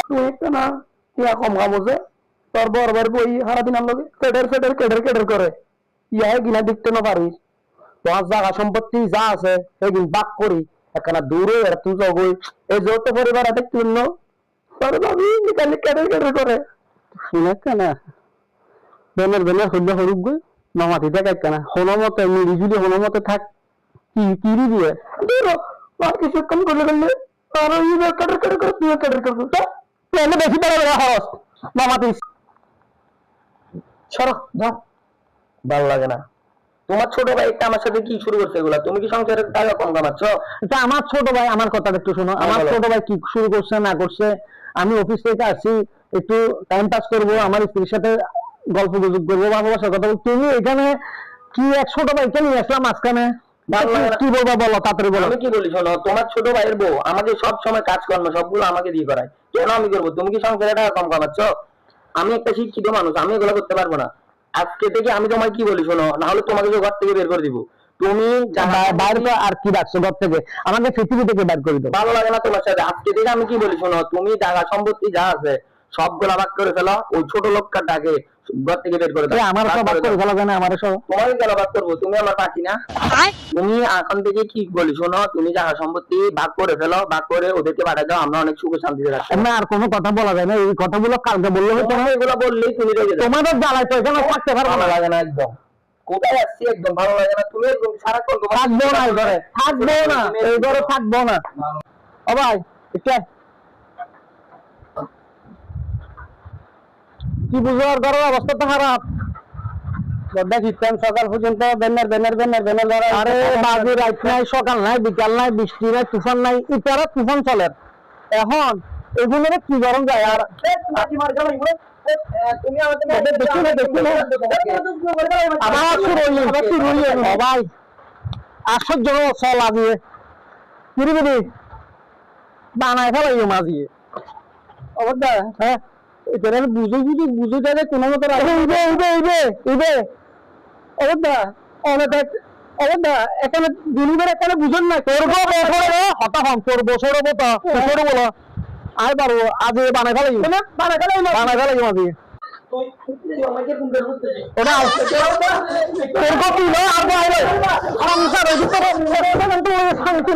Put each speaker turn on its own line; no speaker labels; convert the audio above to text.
তুই একটা না ইয়া কম খামোছে তোর বরবার বই সারাদিন আমার লগে কেডের করে ইয়া গিনা দেখতে না পারিস তোমার জায়গা সম্পত্তি যা আছে সেদিন বাক করি একখানা দূরে আর তুই যাবই এই যৌথ পরিবার আছে কিন্ন তোর ভাবি নিকালে কেডের করে শুনে কেনা বেনের হইলে হরুক গই মামাতি দেখ একখানা হনমতে মিলিজুলি হনমতে থাক কি দিয়ে দূর আর কিছু কম করলে আর এই কেডের করে তুই কেডের করবো তাহলে বেশি বড় হস মামাতি সরো যাও ভালো লাগে না তোমার ছোট ভাই একটা আমার সাথে কি শুরু করছে এগুলা তুমি কি সংসারের টাকা কম কামাচ্ছ এটা আমার ছোট ভাই আমার কথাটা একটু শোনো আমার ছোট ভাই কি শুরু করছে না করছে আমি অফিস থেকে আসি একটু টাইম পাস করব আমার স্ত্রীর সাথে গল্প গুজব করবো ভালোবাসার কথা বলবো তুমি এখানে কি এক ছোট ভাইকে নিয়ে আসলাম মাঝখানে কি বলবো বলো তাড়াতাড়ি বলো আমি কি বলি শোনো তোমার ছোট ভাইয়ের বউ আমাকে সব সময় কাজকর্ম সবগুলো আমাকে দিয়ে করায় কেন আমি করবো তুমি কি সংসারে টাকা কম কামাচ্ছ আমি একটা শিক্ষিত মানুষ আমি এগুলো করতে পারবো না আজকে থেকে আমি তোমায় কি বলি শোনো না হলে তোমাকে ঘর থেকে বের করে দিব তুমি বাইরে আর কি রাখছো ঘর থেকে আমাকে পৃথিবী থেকে বের করে দাও ভালো লাগে না তোমার সাথে আজকে থেকে আমি কি বলি শোনো তুমি জায়গা সম্পত্তি যা আছে সবগুলা ভাগ করে ফেলো ওই ছোট লোকটাকে ঘর থেকে বের করে দাও আমার সব ভাগ করে ফেলো কেন আমার সব তোমাকে কেন ভাগ করবো তুমি আমার পাখি না তুমি এখন থেকে কি বলি শোনো তুমি জায়গা সম্পত্তি ভাগ করে ফেলো ভাগ করে ওদেরকে পাঠিয়ে দাও আমরা অনেক সুখে শান্তিতে রাখবো না আর কোনো কথা বলা যায় না এই কথাগুলো কালকে বললে তোমার এগুলো বললেই তুমি রেগে যাও তোমাদের জ্বালায় তো এখানে থাকতে পারবো না লাগে না একদম কোথায় আসছি একদম ভালো লাগে না তুমি একদম সারাক্ষণ থাকবো না এই ঘরে থাকবো না এই ঘরে থাকবো না ও ভাই একটু কি বুঝো আর ঘরের অবস্থা তো খারাপ সকাল পর্যন্ত আরে বাজে রাত নাই সকাল নাই বিকাল নাই বৃষ্টি নাই তুফান নাই ইতারা তুফান চলে এখন এগুলো কি গরম যায় আর তুমি ভাই আশ্চর্য চল আজিয়ে কিরবি বানায় ফেলাই মাঝিয়ে অবস্থা হ্যাঁ এটা বুঝে যাবে কোনো মতো এখানে দুনিবার এখানে বুঝেন না করবো হতাহন করবো সরবো তা বলো আয় পারবো আজ বানায় ফেলাই বানায় ফেলাই মাঝি শান্তি